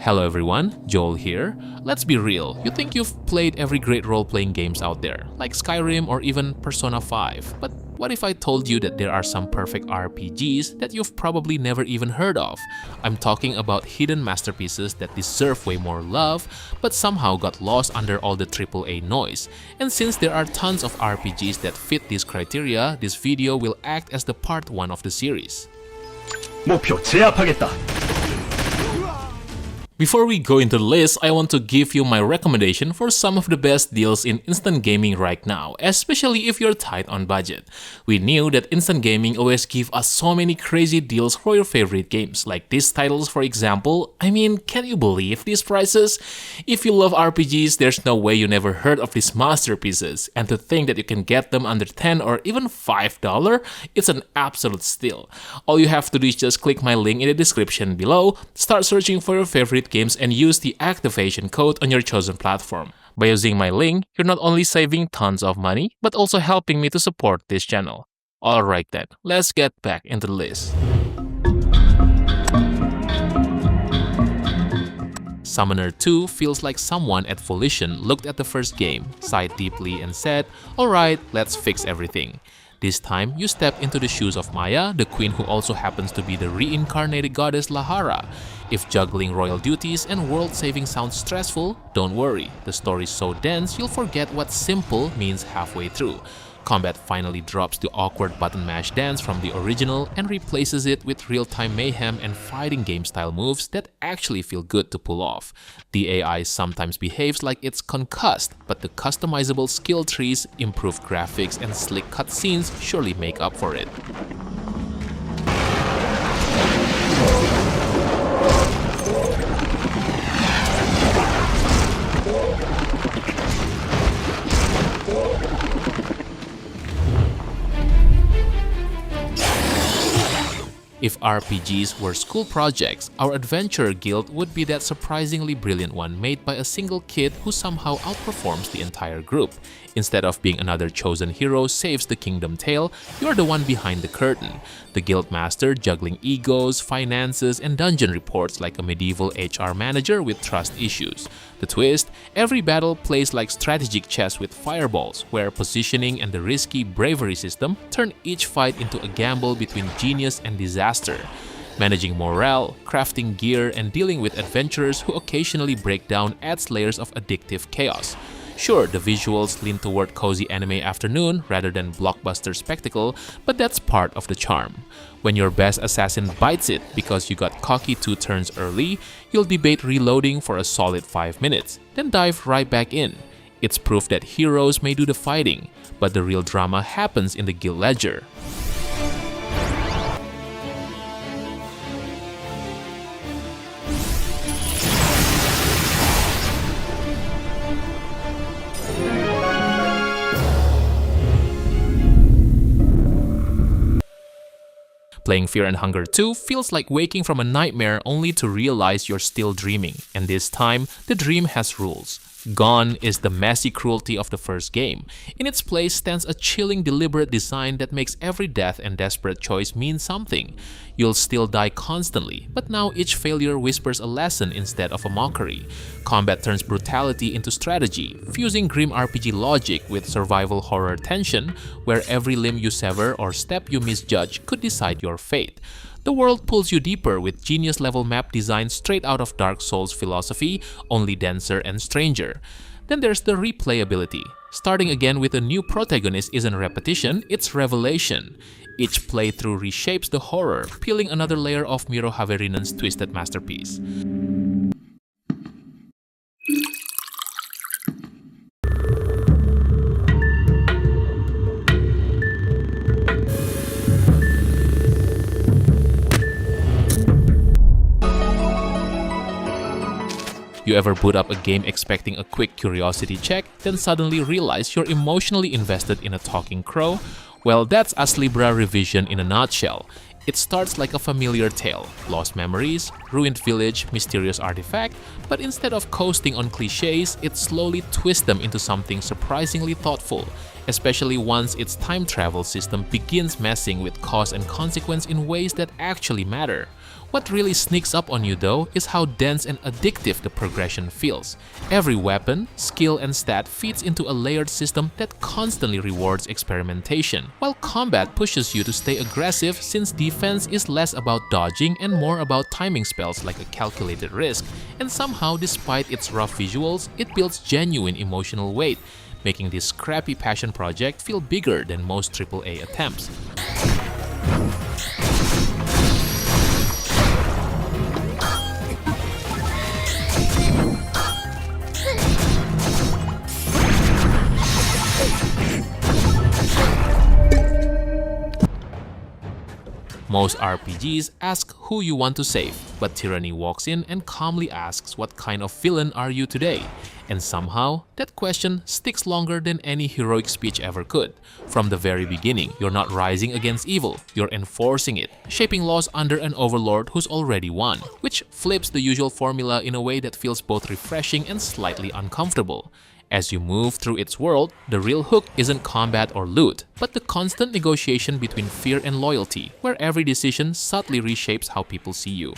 Hello everyone, Joel here. Let's be real, you think you've played every great role-playing games out there, like Skyrim or even Persona 5, but what if I told you that there are some perfect RPGs that you've probably never even heard of? I'm talking about hidden masterpieces that deserve way more love, but somehow got lost under all the AAA noise. And since there are tons of RPGs that fit this criteria, this video will act as the part 1 of the series. 목표 제압하겠다. Before we go into the list, I want to give you my recommendation for some of the best deals in instant gaming right now, especially if you're tight on budget. We knew that instant gaming always give us so many crazy deals for your favorite games, like these titles for example. I mean, can you believe these prices? If you love RPGs, there's no way you never heard of these masterpieces, and to think that you can get them under $10 or even $5, it's an absolute steal. All you have to do is just click my link in the description below, start searching for your favorite games and use the activation code on your chosen platform. By using my link, you're not only saving tons of money, but also helping me to support this channel. Alright then, let's get back into the list. Summoner 2 feels like someone at Volition looked at the first game, sighed deeply and said, alright, let's fix everything. This time, you step into the shoes of Maya, the queen who also happens to be the reincarnated goddess Lahara. If juggling royal duties and world-saving sounds stressful, don't worry. The story's so dense, you'll forget what simple means halfway through. Combat finally drops the awkward button mash dance from the original and replaces it with real-time mayhem and fighting game-style moves that actually feel good to pull off. The AI sometimes behaves like it's concussed, but the customizable skill trees, improved graphics, and slick cutscenes surely make up for it. If RPGs were school projects, our adventurer guild would be that surprisingly brilliant one made by a single kid who somehow outperforms the entire group. Instead of being another chosen hero saves the kingdom tale, you're the one behind the curtain. The guild master juggling egos, finances, and dungeon reports like a medieval HR manager with trust issues. The twist? Every battle plays like strategic chess with fireballs, where positioning and the risky bravery system turn each fight into a gamble between genius and disaster. Managing morale, crafting gear, and dealing with adventurers who occasionally break down adds layers of addictive chaos. Sure, the visuals lean toward cozy anime afternoon rather than blockbuster spectacle, but that's part of the charm. When your best assassin bites it because you got cocky 2 turns early, you'll debate reloading for a solid 5 minutes, then dive right back in. It's proof that heroes may do the fighting, but the real drama happens in the guild ledger. Playing Fear and Hunger 2 feels like waking from a nightmare only to realize you're still dreaming, and this time, the dream has rules. Gone is the messy cruelty of the first game. In its place stands a chilling, deliberate design that makes every death and desperate choice mean something. You'll still die constantly, but now each failure whispers a lesson instead of a mockery. Combat turns brutality into strategy, fusing grim RPG logic with survival horror tension, where every limb you sever or step you misjudge could decide your fate. The world pulls you deeper with genius-level map design straight out of Dark Souls philosophy, only denser and stranger. Then there's the replayability. Starting again with a new protagonist isn't repetition, it's revelation. Each playthrough reshapes the horror, peeling another layer of Miro Haverinen's twisted masterpiece. You ever boot up a game expecting a quick curiosity check, then suddenly realize you're emotionally invested in a talking crow? Well, that's ASTLIBRA revision in a nutshell. It starts like a familiar tale, lost memories, ruined village, mysterious artifact, but instead of coasting on cliches, it slowly twists them into something surprisingly thoughtful, especially once its time travel system begins messing with cause and consequence in ways that actually matter. What really sneaks up on you though is how dense and addictive the progression feels. Every weapon, skill, and stat feeds into a layered system that constantly rewards experimentation, while combat pushes you to stay aggressive since defense is less about dodging and more about timing spells like a calculated risk, and somehow despite its rough visuals, it builds genuine emotional weight, making this scrappy passion project feel bigger than most AAA attempts. Most RPGs ask who you want to save, but Tyranny walks in and calmly asks what kind of villain are you today? And somehow, that question sticks longer than any heroic speech ever could. From the very beginning, you're not rising against evil, you're enforcing it, shaping laws under an overlord who's already won, which flips the usual formula in a way that feels both refreshing and slightly uncomfortable. As you move through its world, the real hook isn't combat or loot, but the constant negotiation between fear and loyalty, where every decision subtly reshapes how people see you.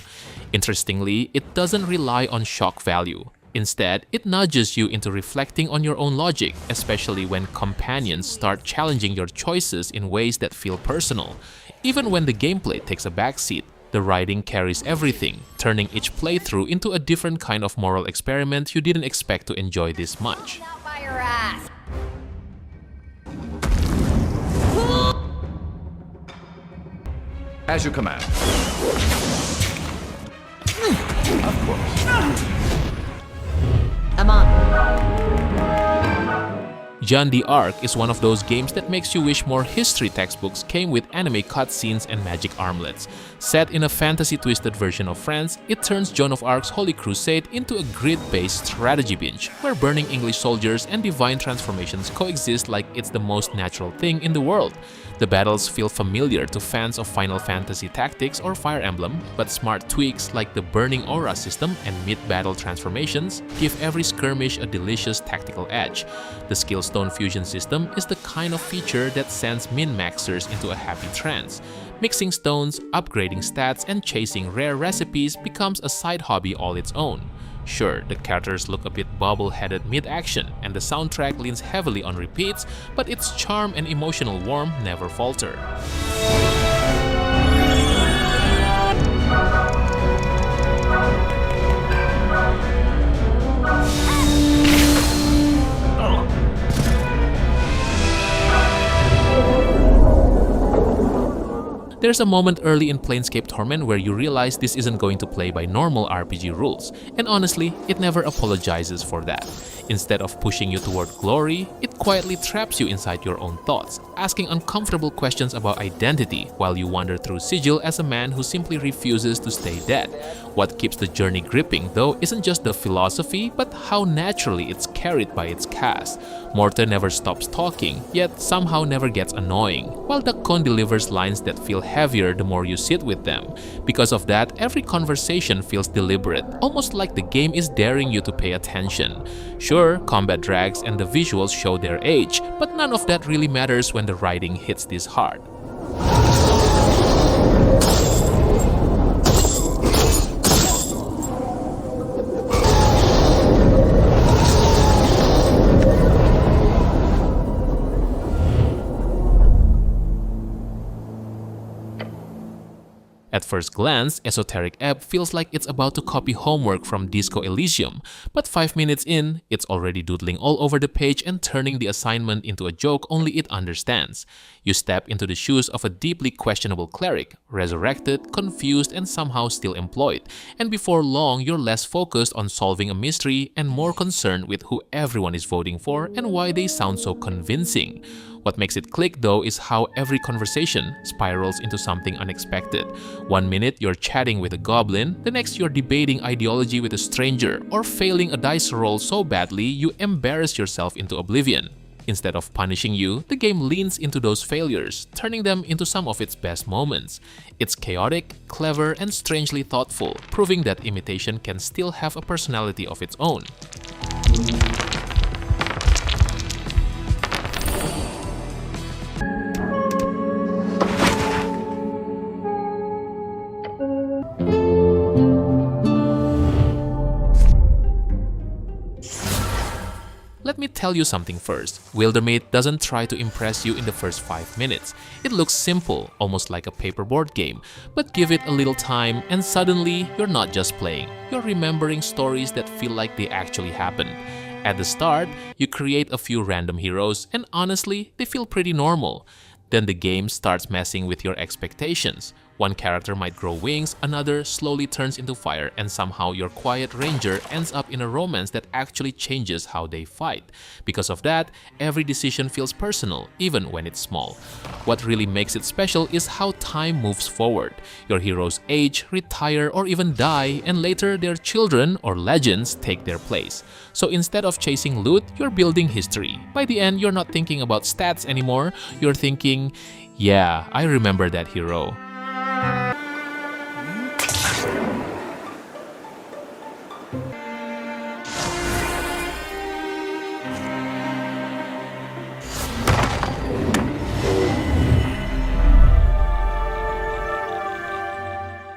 Interestingly, it doesn't rely on shock value. Instead, it nudges you into reflecting on your own logic, especially when companions start challenging your choices in ways that feel personal. Even when the gameplay takes a backseat, the writing carries everything, turning each playthrough into a different kind of moral experiment you didn't expect to enjoy this much. As you command. Of course. I'm on. Jeanne the Arc is one of those games that makes you wish more history textbooks came with anime cutscenes and magic armlets. Set in a fantasy-twisted version of France, it turns Joan of Arc's Holy Crusade into a grid-based strategy binge, where burning English soldiers and divine transformations coexist like it's the most natural thing in the world. The battles feel familiar to fans of Final Fantasy Tactics or Fire Emblem, but smart tweaks like the Burning Aura system and mid-battle transformations give every skirmish a delicious tactical edge. The Skillstone Fusion system is the kind of feature that sends min-maxers into a happy trance. Mixing stones, upgrading stats, and chasing rare recipes becomes a side hobby all its own. Sure, the characters look a bit bobble-headed mid-action, and the soundtrack leans heavily on repeats, but its charm and emotional warmth never falter. There's a moment early in Planescape Torment where you realize this isn't going to play by normal RPG rules, and honestly, it never apologizes for that. Instead of pushing you toward glory, it quietly traps you inside your own thoughts, asking uncomfortable questions about identity while you wander through Sigil as a man who simply refuses to stay dead. What keeps the journey gripping, though, isn't just the philosophy, but how naturally it's carried by its cast. Morta never stops talking, yet somehow never gets annoying, while Dakon delivers lines that feel heavier the more you sit with them. Because of that, every conversation feels deliberate, almost like the game is daring you to pay attention. Sure, combat drags and the visuals show their age, but none of that really matters when the writing hits this hard. At first glance, Esoteric Ebb feels like it's about to copy homework from Disco Elysium, but 5 minutes in, it's already doodling all over the page and turning the assignment into a joke only it understands. You step into the shoes of a deeply questionable cleric, resurrected, confused, and somehow still employed, and before long you're less focused on solving a mystery and more concerned with who everyone is voting for and why they sound so convincing. What makes it click though is how every conversation spirals into something unexpected. 1 minute you're chatting with a goblin, the next you're debating ideology with a stranger, or failing a dice roll so badly you embarrass yourself into oblivion. Instead of punishing you, the game leans into those failures, turning them into some of its best moments. It's chaotic, clever, and strangely thoughtful, proving that imitation can still have a personality of its own. tell you something first. Wildermyth doesn't try to impress you in the first 5 minutes. It looks simple, almost like a paperboard game, but give it a little time and suddenly you're not just playing, you're remembering stories that feel like they actually happened. At the start, you create a few random heroes and honestly, they feel pretty normal. Then the game starts messing with your expectations. One character might grow wings, another slowly turns into fire, and somehow your quiet ranger ends up in a romance that actually changes how they fight. Because of that, every decision feels personal, even when it's small. What really makes it special is how time moves forward. Your heroes age, retire, or even die, and later their children or legends take their place. So instead of chasing loot, you're building history. By the end, you're not thinking about stats anymore, you're thinking, yeah, I remember that hero.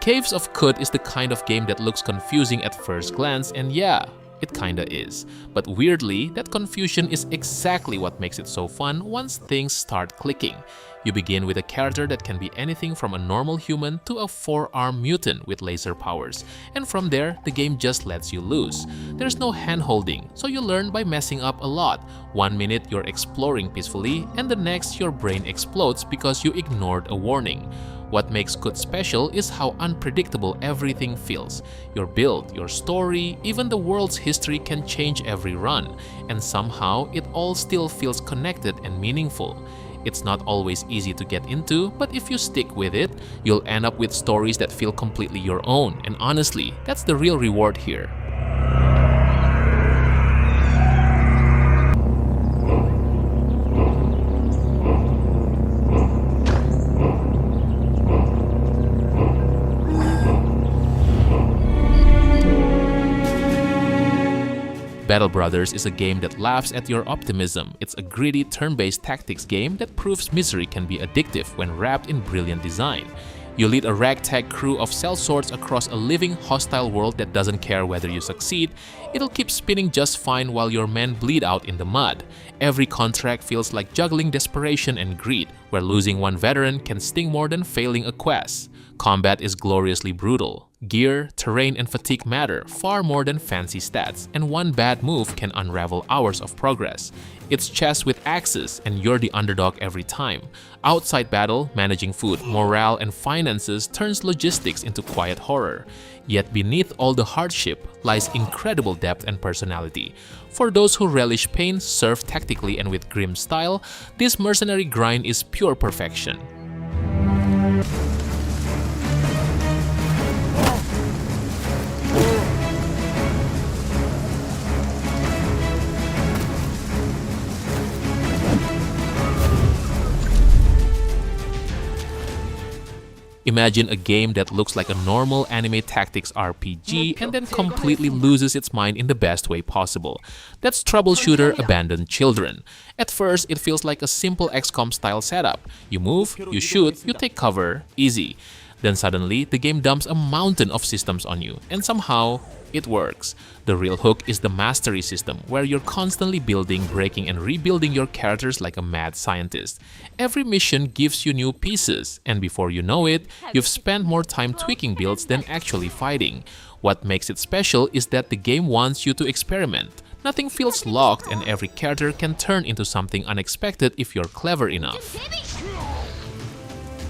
Caves of Kut is the kind of game that looks confusing at first glance, and yeah, it kinda is. But weirdly, that confusion is exactly what makes it so fun once things start clicking. You begin with a character that can be anything from a normal human to a 4-armed mutant with laser powers, and from there, the game just lets you loose. There's no hand-holding, so you learn by messing up a lot. 1 minute you're exploring peacefully, and the next your brain explodes because you ignored a warning. What makes Kut special is how unpredictable everything feels. Your build, your story, even the world's history can change every run, and somehow it all still feels connected and meaningful. It's not always easy to get into, but if you stick with it, you'll end up with stories that feel completely your own, and honestly, that's the real reward here. Battle Brothers is a game that laughs at your optimism. It's a gritty turn-based tactics game that proves misery can be addictive when wrapped in brilliant design. You lead a ragtag crew of sellswords across a living, hostile world that doesn't care whether you succeed. It'll keep spinning just fine while your men bleed out in the mud. Every contract feels like juggling desperation and greed, where losing one veteran can sting more than failing a quest. Combat is gloriously brutal. Gear, terrain, and fatigue matter far more than fancy stats, and one bad move can unravel hours of progress. It's chess with axes, and you're the underdog every time. Outside battle, managing food, morale, and finances turns logistics into quiet horror. Yet beneath all the hardship lies incredible depth and personality. For those who relish pain, serve tactically and with grim style, this mercenary grind is pure perfection. Imagine a game that looks like a normal anime tactics RPG and then completely loses its mind in the best way possible. That's Troubleshooter Abandoned Children. At first, it feels like a simple XCOM style setup. You move, you shoot, you take cover, easy. Then suddenly, the game dumps a mountain of systems on you, and somehow, it works. The real hook is the mastery system, where you're constantly building, breaking, and rebuilding your characters like a mad scientist. Every mission gives you new pieces, and before you know it, you've spent more time tweaking builds than actually fighting. What makes it special is that the game wants you to experiment. Nothing feels locked, and every character can turn into something unexpected if you're clever enough.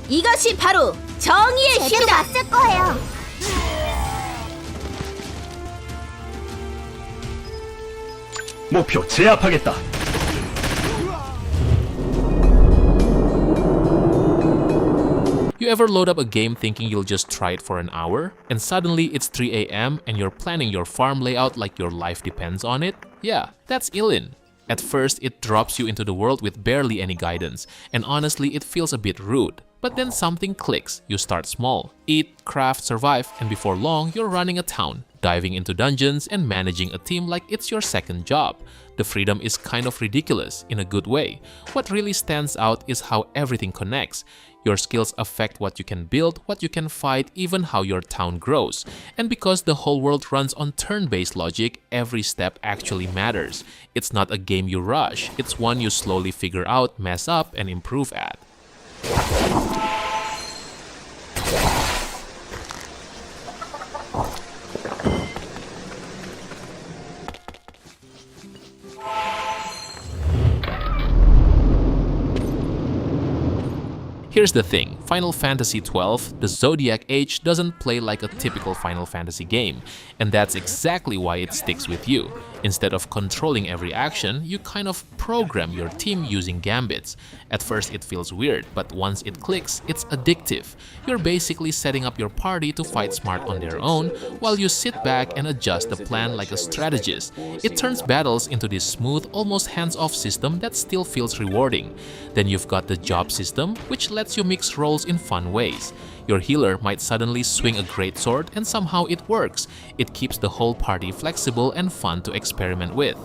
이것이 바로 정의의 힘이다. 맞을 거예요. 목표 제압하겠다. You ever load up a game thinking you'll just try it for an hour? And suddenly it's 3 a.m. and you're planning your farm layout like your life depends on it? Yeah, that's Elin. At first, it drops you into the world with barely any guidance, and honestly, it feels a bit rude. But then something clicks. You start small, eat, craft, survive, and before long, you're running a town, diving into dungeons, and managing a team like it's your second job. The freedom is kind of ridiculous in a good way. What really stands out is how everything connects. Your skills affect what you can build, what you can fight, even how your town grows. And because the whole world runs on turn-based logic, every step actually matters. It's not a game you rush, it's one you slowly figure out, mess up, and improve at. Here's the thing, Final Fantasy XII, the Zodiac Age doesn't play like a typical Final Fantasy game, and that's exactly why it sticks with you. Instead of controlling every action, you kind of program your team using gambits. At first it feels weird, but once it clicks, it's addictive. You're basically setting up your party to fight smart on their own, while you sit back and adjust the plan like a strategist. It turns battles into this smooth, almost hands-off system that still feels rewarding. Then you've got the job system, which lets you mix roles in fun ways. Your healer might suddenly swing a greatsword and somehow it works. It keeps the whole party flexible and fun to experiment with.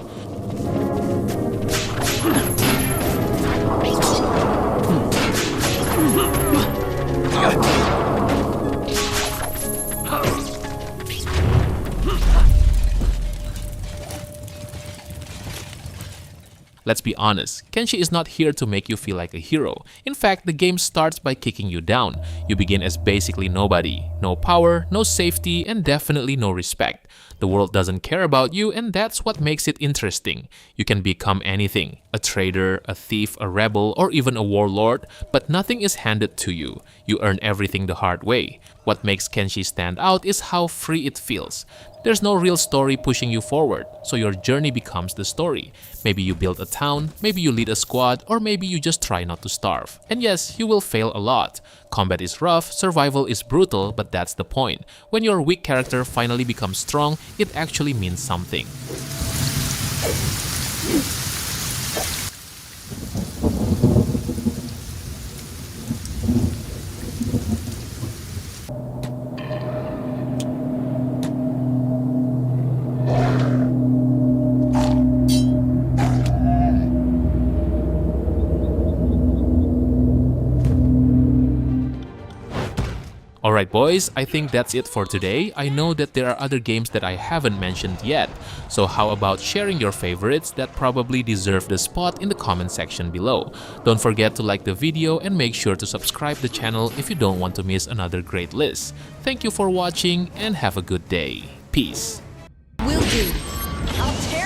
Let's be honest, Kenshi is not here to make you feel like a hero. In fact, the game starts by kicking you down. You begin as basically nobody. No power, no safety, and definitely no respect. The world doesn't care about you, and that's what makes it interesting. You can become anything, a traitor, a thief, a rebel, or even a warlord, but nothing is handed to you. You earn everything the hard way. What makes Kenshi stand out is how free it feels. There's no real story pushing you forward, so your journey becomes the story. Maybe you build a town, maybe you lead a squad, or maybe you just try not to starve. And yes, you will fail a lot. Combat is rough, survival is brutal, but that's the point. When your weak character finally becomes strong, it actually means something. Alright boys, I think that's it for today. I know that there are other games that I haven't mentioned yet, so how about sharing your favorites that probably deserve the spot in the comment section below. Don't forget to like the video and make sure to subscribe the channel if you don't want to miss another great list. Thank you for watching and have a good day. Peace. Will do. I'll tear